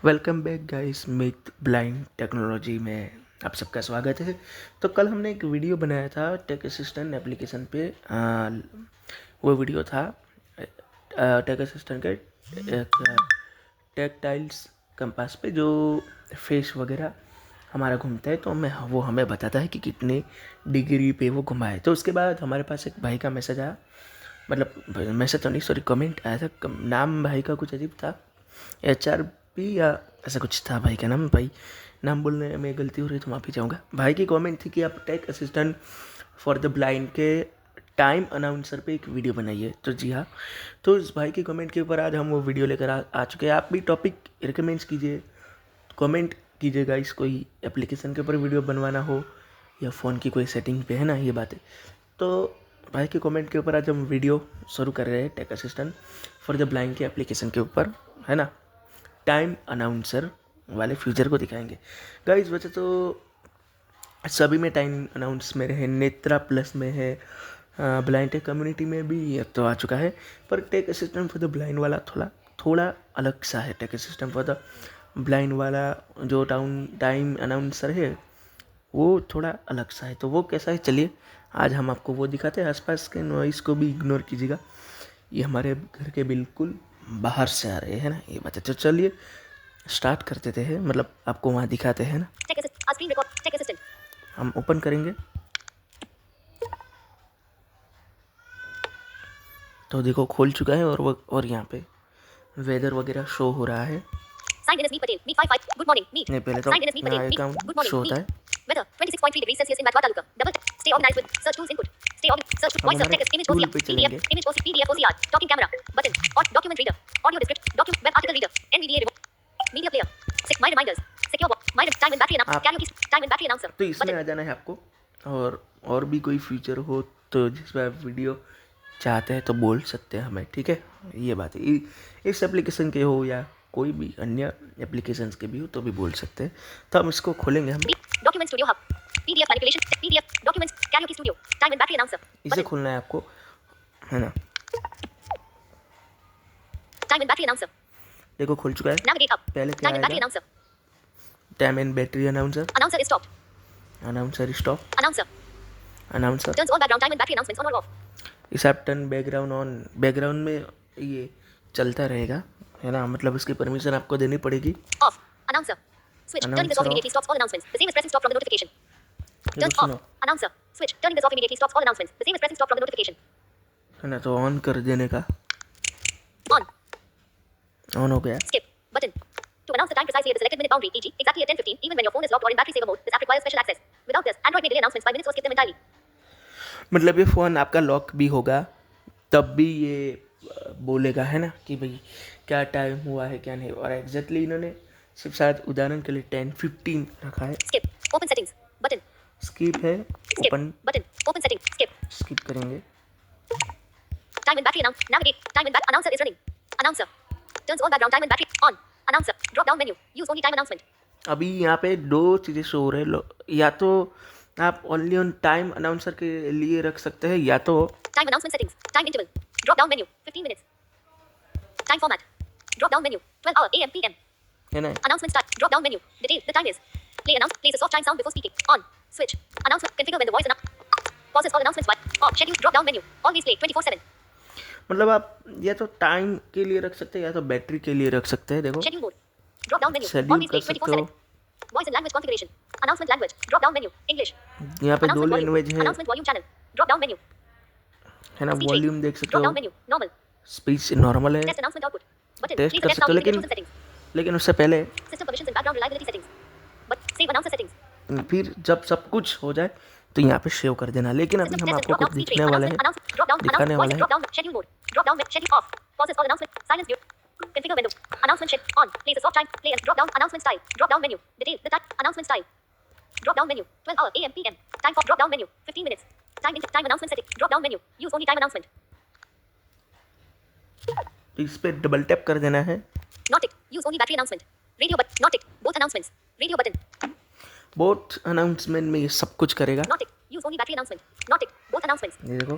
Welcome back guys myth blind technology में आप सबका स्वागत है। तो कल हमने एक वीडियो बनाया था टेक असिस्टेंट एप्लीकेशन पे। वो वीडियो था टेक असिस्टेंट के एक टेक्टाइल्स कंपास पे जो फेस वगैरह हमारा घूमता है, तो वो हमें बताता है कि कितने डिग्री पे वो घुमाए। तो उसके बाद हमारे पास एक भाई का मैसेज आया, मतलब मैसेज तो नहीं, सॉरी, कमेंट आया था। नाम भाई का कुछ अजीब था, HRP या ऐसा कुछ था भाई का नाम। भाई नाम बोलने में गलती हो रही तो माफ़ी चाहूँगा। भाई की कमेंट थी कि आप tech assistant for the blind के टाइम अनाउंसर पे एक वीडियो बनाइए। तो जी हाँ, तो इस भाई की कमेंट के ऊपर आज हम वो वीडियो लेकर आ चुके हैं। आप भी टॉपिक रिकमेंड्स कीजिए, कमेंट कीजिएगा। इस कोई एप्लीकेशन के ऊपर वीडियो बनवाना हो या फ़ोन की कोई सेटिंग पे, है ना, ये बात है। तो भाई के कमेंट के ऊपर आज हम वीडियो शुरू कर रहे हैं tech assistant for the blind के एप्लीकेशन के ऊपर, है ना। टाइम अनाउंसर वाले फीचर को दिखाएंगे गाइस। वैसे तो सभी में टाइम अनाउंस में है, नेत्रा प्लस में है, ब्लाइंड टेक कम्युनिटी में भी ये तो आ चुका है। पर tech assistant for the blind वाला थोड़ा अलग सा है। Tech assistant for the blind वाला जो टाइम अनाउंसर है वो थोड़ा अलग सा है। तो वो कैसा है, चलिए आज हम आपको वो दिखाते हैं। आसपास के नॉइस को भी इग्नोर कीजिएगा, ये हमारे घर के बिल्कुल बाहर से आ रहे हैं ना, ये बात है। तो चलिए स्टार्ट कर देते हैं, मतलब आपको वहाँ दिखाते हैं ना। हम ओपन करेंगे तो देखो खुल चुका है, और यहाँ पे वेदर वगैरह शो हो रहा है। नहीं, पहले तो मेरा अकाउंट शो होता है। Weather 26.3 degrees Celsius in Batwa Taluka. Double. Stay organized with search tools input. Stay organized. Search हम voice search हमारे text image टूल OCR पे PDF चलेंगे। image OC PDF OCR talking camera button or document reader audio descript document web article reader NVDA remote media player my reminders secure my time and battery announcer karaoke time and battery announcer तो इसमें आ जाना है आपको, और भी कोई feature हो तो जिसमें आप वीडियो चाहते हैं तो बोल सकते हैं हमें, ठीक है। ये बात है, इस एप्लीकेशन के हो या कोई भी अन्य एप्लीकेशंस के भी हो तो भी बोल सकते हैं। तो हम इसको खोलेंगे। हम document studio hub PDF manipulation PDF documents karaoke studio time and battery announcer इसे खोलना है आपको, है ना। time and battery announcer देखो खुल चुका है। navigate up पहले क्या time and battery आएगा, announcer time and battery announcer, announcer is stopped announcer stop, announcer announcer turns all background time and battery announcements on or off इस app turn background on, background में ये चलता रहेगा, है ना। मतलब उसकी परमिशन आपको देनी पड़ेगी। off announcer switch turning this off immediately stops all announcements the same as pressing stop from the notification turn सुनो, off announcer switch turning this off immediately stops all announcements the same as pressing stop from the notification है ना। तो on कर देने का, on on हो गया। skip button to announce the time precisely at the selected minute boundary e.g. exactly at 10:15 even when your phone is locked or in battery saver mode this app requires special access without this Android may delay announcements by minutes or skip them entirely मतलब ये phone आपका lock भी होगा तब भी ये बोलेगा, है ना, कि भाई क्या टाइम हुआ है क्या नहीं। और एग्जैक्टली इन्होंने सिर्फ शायद उदाहरण के लिए 10:15 रखा है। skip open settings button skip है, skip open button open settings skip skip करेंगे। time and battery navigate time and announcer is running announcer turns all background time and battery on announcer drop down menu use only time announcement अभी यहाँ पे दो चीज़ें show हो रहे हैं, या तो आप ओनली ऑन टाइम अनाउंसर के लिए रख सकते हैं, या तो time announcement settings time interval drop down menu 15 minutes time format drop down menu 12 hour AM PM है ना। announcement start drop down menu the time is plays a soft chime sound before speaking on switch announcement configure when the voice pauses all announcements while off schedule drop down menu always play 24/7 मतलब आप या तो time के लिए रख सकते हैं या तो बैटरी के लिए रख सकते हैं। देखो schedule mode drop down menu schedule always कर play सकते हो। 24/7 voice and language configuration announcement language drop down menu English यहाँ पे दो announcement volume लैंग्वेज है, announcement volume channel drop down menu है ना। speech rate वॉल्यूम देख सकते drop down हो, menu normal स्पीच नॉर्मल है, test announcement output button test please कर adjust सकते हो। sound using settings लेकिन उससे पहले system permissions and background reliability settings but save announcer settings फिर जब सब कुछ हो जाए तो यहाँ पे सेव कर देना। लेकिन अभी system हम test आपको drop कुछ down speech दिखने rate वाले हैं, announcement drop down दिखाने voice वाले हैं। drop down schedule mode drop down schedule off pauses all announcement silence mute configure window announcement shed on plays a soft chime play drop down announcement style drop down menu detail the time announcement style drop down menu 12 hour AM PM time for drop down menu 15 minutes time announcement setting drop down menu use only time announcement तो इस पे double tap कर देना है। not tick use only battery announcement radio but not tick both announcements radio button both announcement में ये सब कुछ करेगा। not tick use only battery announcement not tick both announcements ये देखो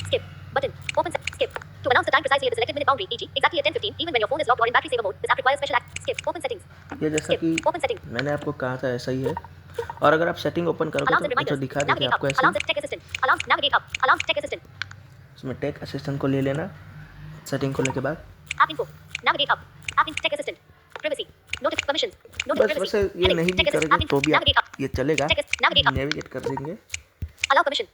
skip button open skip To announce the time precisely at the selected minute boundary, e.g., exactly at 10:15, even when your phone is locked or in battery saver mode, this app requires special act. Skip. Open settings. ये जैसा Skip. कि Open settings. मैंने आपको कहा था ऐसा ही है, और अगर आप सेटिंग ओपन करोगे Alarms and तो reminders. दिखा देते Navigate up. आपको ऐसे Alarms he. and tech assistant. Alarms. Navigate up. Alarms. Tech assistant. इसमें टेक असिस्टेंट को ले लेना, सेटिंग खोलने के बाद App info. Navigate up. App in tech assistant. Privacy. Notif permissions. Notif बस privacy. वैसे ये Heading. नहीं भी Tech assistant. करोगे App info. तो भी आप Navigate up. ये चलेगा, Navigate up. नेविगेट कर देंगे। Allow permission.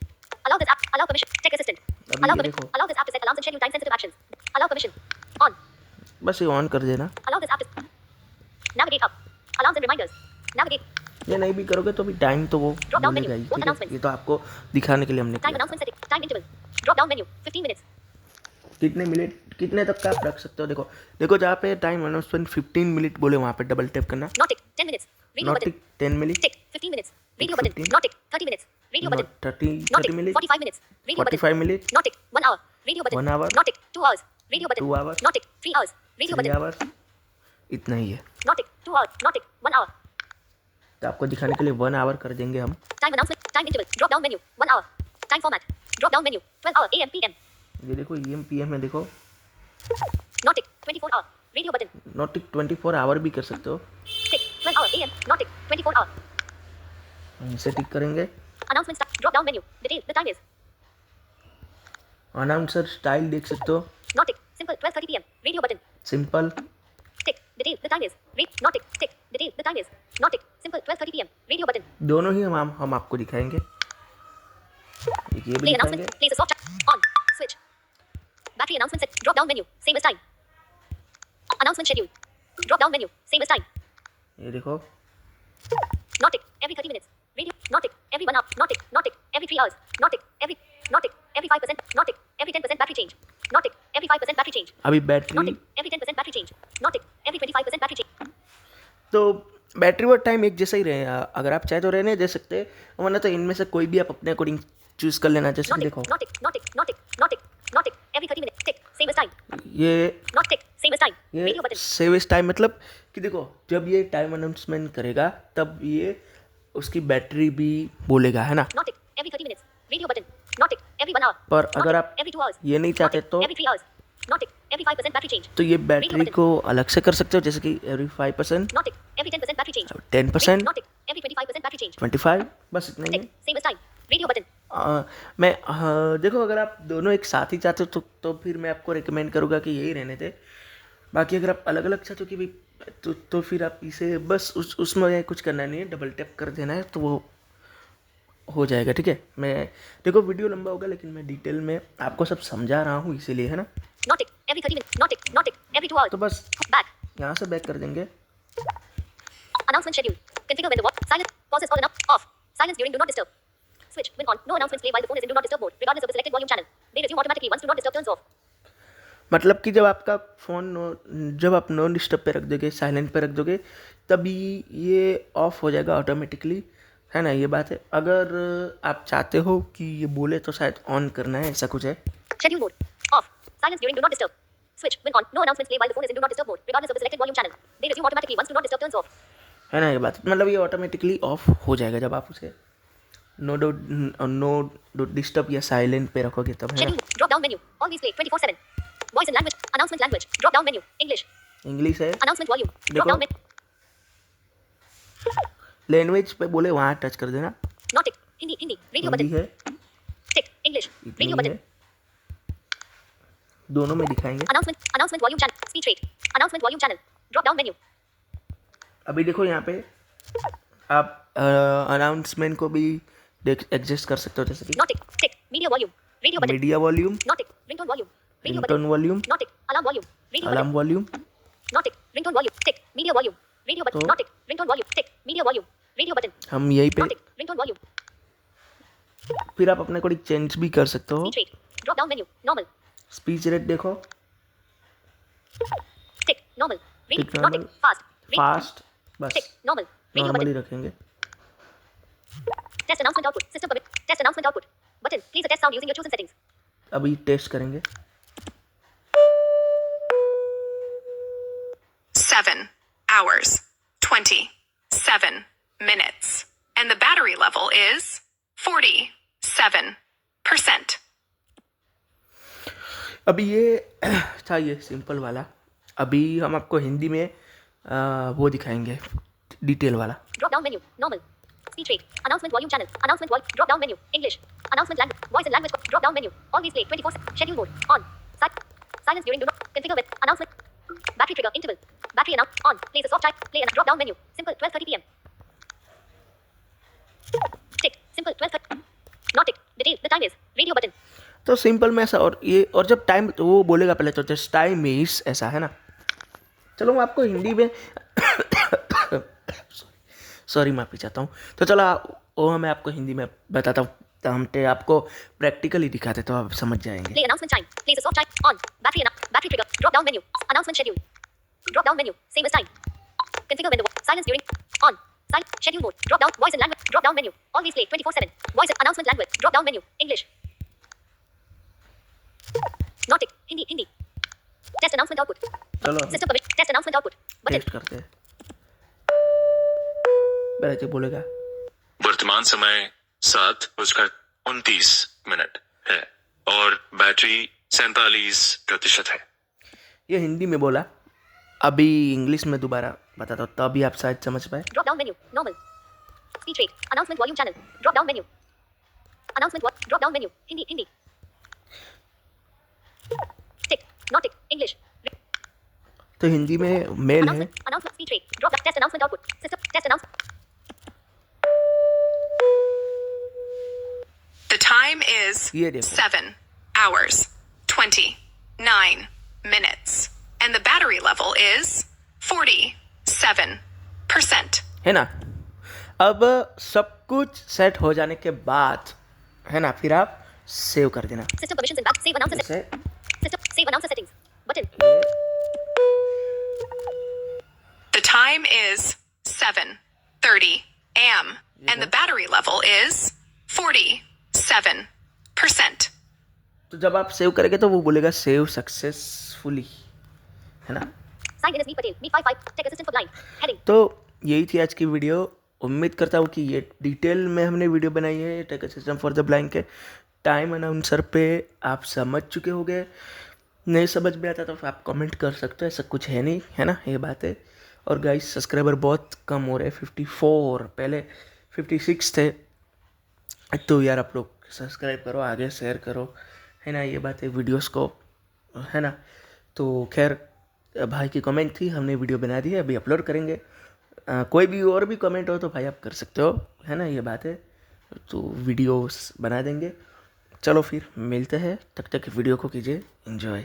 Allow this app. Allow permission. Tech assistant. अभी Allow ये permission. देखो, Allow this app to set alarms and schedule time sensitive actions. Allow permission. On. बस ये ऑन कर देना। Allow this app to navigate up. Alarms and reminders. Navigate. ये नहीं भी करोगे तो भी टाइम तो वो Drop down बोलेगा menu. ही, What ठीक है। announcements? ये तो आपको दिखाने के लिए हमने Time किया। announcement setting. Time interval. Drop down menu. 15 minutes. कितने मिनट, कितने तक का आप रख सकते हो। देखो देखो, जहाँ पे टाइम अनाउंसमेंट 15 मिनट बोले वहाँ पे डबल टैप करना। Not tick. 10 minutes. Radio not button. 10 minute, Tick. 15 minutes. Radio button. 15. Not tick. 30 minutes. Radio button. 30 minute, 45 minutes. Radio button. 45 minute, Not tick. 1 hour. Radio button. 1 hour. Not tick. 2 hours. Radio button. 2 hours. Not tick. 3 hours. Radio 3 button. Hours, इतना ही है। Not tick. 2 hours. Not tick. 1 hour. तो आपको दिखाने के लिए 1 our कर देंगे हम। Time announcement. Time interval. Drop down menu. 1 hour. Time format. Drop down menu. 12 hour AM PM. ये देखो AM PM में देखो, Not tick. 24 hour. Radio button. Not 24 hour भी कर सकते हो। Tick. 12 hour AM. Not tick. 24 hour. इसे टिक करेंगे। Announcement start. Drop down menu. Detail. The time is. Announcer style देख सकते हो, Not tick. Simple. 12:30 PM. Radio button. Simple. Tick. Detail. The time is. Read. Not tick. Tick. Detail. The time is. Not tick. Simple. 12:30 PM. Radio button. दोनों ही हम आपको दिखाएंगे। एक ये भी Play दिखाएंगे। announcement. Place a soft check. On. Switch. Battery announcement set. Drop down menu. Same as time. Announcement schedule. Drop down menu. Same as time. ये देखो, Not tick. Every 30 minutes. Radio. Not tick. Every 1 hour. Not tick. Not tick. Every 3 hours. Not tick. Every. Not tick. Every 5%. Not tick. Every 10% battery change. Not tick. Every 5% battery change. अभी Not battery, tick. Every 10% battery change. Not tick. Every 25% battery change. तो battery और time एक जैसा ही रहेगा। अगर आप चाहे तो रहने दे सकते हैं, वरना तो इनमें से कोई भी आप अपने अकॉर्डिंग चूज कर लेना। जैसे Not कि tick. देखो, Not tick. Not tick. Not tick. Not tick. Not tick. Every 30 minutes. Tick. Same as time. ये Not tick. Same as time. ये Radio button. सेव इस टाइम मतलब कि देखो, जब ये टाइम अनाउंसमेंट करेगा तब ये उसकी बैटरी भी बोलेगा, है ना। Not tick. Every 30 minutes. Radio button. Not tick. Every 1 hour. पर Not अगर tick. आप Every 2 hours. ये नहीं Not चाहते tick. तो Every 3 hours. Not tick. Every 5% battery change. ये बैटरी को अलग से कर सकते हो, जैसे कि every 5%, Not tick. Every 10% battery change. 10%, Not tick. Every 25% battery change. 25, बस इतना ही Tick. है। Same as time. Radio button. देखो, अगर आप दोनों एक साथ ही चाहते हो तो फिर मैं आपको रिकमेंड करूँगा कि यही रहने दे। बाकी अगर आप अलग अलग चाहते हो कि भाई तो फिर आप इसे बस उसमें कुछ करना नहीं है, डबल टैप कर देना है तो वो हो जाएगा, ठीक है। मैं देखो वीडियो लंबा होगा लेकिन मैं डिटेल में आपको सब समझा रहा हूँ, इसीलिए, है ना। Not tick. Every 30 minutes. Not tick. Not tick. Every 2 hours. तो बस Back. यहाँ से बैक कर देंगे। Announcement schedule. Configure when the what? Silent. Pauses on and up. Off. Silence during do not disturb. Switch. When on. No announcements play while the phone is in do not disturb mode, regardless of the selected volume channel. They resume automatically once do not disturb turns off. मतलब कि जब आपका phone जब आप non disturb पे रख दोगे, silent पे रख दोगे, तभी ये ऑफ हो जाएगा ऑटोमेटिकली, है ना। ये बात है। अगर आप चाहते हो कि ये बोले तो शायद ऑन करना है, ऐसा कुछ है। Schedule mode. Off. Silence during do not disturb. Switch. When on. No announcements play while the phone is in do not disturb mode, regardless of the selected volume channel. They resume automatically once do not disturb turns off. है ना। ये बात मतलब ये automatically off हो जाएगा जब आप उसे नो डिस्टर्ब या साइलेंट पे रखोगे तब, है ना। Schedule. Drop down menu. Always play 24/7. Voice and language. Announcement language. Drop down menu. English. English है। Announcement volume. Drop देखो, down menu. लैंग्वेज पे बोले वहाँ टच कर देना। Not tick. Hindi. Hindi. Radio Hindi button. है, Tick. English. इतनी Radio ही button. है। दोनों में दिखाएंगे। Announcement volume channel. Speech rate. Announcement volume channel. Drop down menu. अभी देखो यहाँ पे आप अनाउंसमेंट को भी एडजस्ट कर सकते हो, जैसे कि Not tick. Tick. Media volume. Radio button. Media volume, Not tick. Ringtone volume. Radio ringtone button. Volume, Not tick. Alarm volume. Radio button. Alarm volume. Not tick. Ringtone volume. Tick. Media volume. Radio button. तो- Not tick. Ringtone volume. Tick. Media volume. Radio button. हम यहीं पे Not tick. Ringtone volume. फिर आप अपने को change भी कर सकते हो। Speech rate. Drop down menu. Normal. Speech rate देखो, Tick. Normal. Read. Tick Not normal. tick. Fast. Read. Fast, बस Tick. Normal. Radio normally button. रखेंगे। Test announcement output. System permit. Test announcement output. Button. Please test sound using your chosen settings. अभी test करेंगे। 7 hours, 27 minutes. And the battery level is 47%. अभी ये था ये simple वाला। अभी हम आपको हिंदी में वो दिखाएंगे डिटेल वाला। Drop down menu. Normal. Speech rate. Announcement volume channel. Announcement volume. Drop down menu. English. Announcement language. Voice and language. Drop down menu. Always play 24. Schedule mode. On. Silence during do not. Configure with. Announcement. Battery trigger. Interval. Battery announce. On. Place a soft type. Play and drop down menu. Simple. 12:30 p.m. Tick. Simple. 12:30. Not tick. Detail. The time is. Radio button. तो simple में ऐसा और ये और जब time तो वो बोलेगा पहले तो जस्ट टाइम इज ऐसा है ना। चलो मैं आपको हिंदी में सॉरी माफ़ी चाहता हूँ। तो चलो वो मैं आपको हिंदी में बताता हूँ, तो हम आपको प्रैक्टिकली दिखाते तो आप समझ जाएंगे। Play announcement time. Place a soft type. On. Battery trigger. Drop down menu. Announcement schedule. Drop down menu. Same as time. Configure window. Silence during. On. Schedule mode. Drop down. Voice and language. Drop down menu. Always play 24/7. Voice and announcement language. Drop down menu. English. Not tick. Hindi. Test announcement output. चलो System permission. Test announcement output. Button. Test करते हैं। पहले जो बोलेगा वर्तमान समय 7:29 है और बैटरी 47% है। ये हिंदी में बोला। अभी इंग्लिश में दोबारा बताता हूँ तभी आप शायद समझ पाए। Drop down menu. Normal. Speech rate. Announcement volume channel. Drop down menu. Drop down menu. Hindi. Tick. Not tick. English. तो हिंदी में मेल है। Announcement speech rate. Drop test announcement output. System test announcement. The time is ये देखो 7:29 and the battery level is 47%. है ना। अब सब कुछ सेट हो जाने के बाद है ना फिर आप सेव कर देना। System permissions and back. Save announcer जैसे System save announcer settings. Button. The time is 7:30 a.m. and the battery level is 47%. तो जब आप सेव करेंगे तो वो बोलेगा सेव सक्सेसफुली, है ना। Signed in as Meet Patel. Meet 55. Tech assistant for blind. Heading. तो यही थी आज की वीडियो। उम्मीद करता हूँ कि ये डिटेल में हमने वीडियो बनाई है tech system for the blind के टाइम अनाउंसर पे। आप समझ चुके होंगे। नहीं समझ में आता तो आप कमेंट कर सकते हो, ऐसा कुछ है नहीं, है ना, ये बात है। और गाइस सब्सक्राइबर बहुत कम हो रहे हैं, 54 पहले 56 थे। तो यार आप लोग सब्सक्राइब करो, आगे शेयर करो, है ना, ये बात है वीडियोस को, है ना। तो खैर भाई की कमेंट थी, हमने वीडियो बना दी है, अभी अपलोड करेंगे। कोई भी और भी कमेंट हो तो भाई आप कर सकते हो, है ना, ये बात है। तो वीडियोस बना देंगे। चलो फिर मिलते हैं, तब तक वीडियो को कीजिए एंजॉय।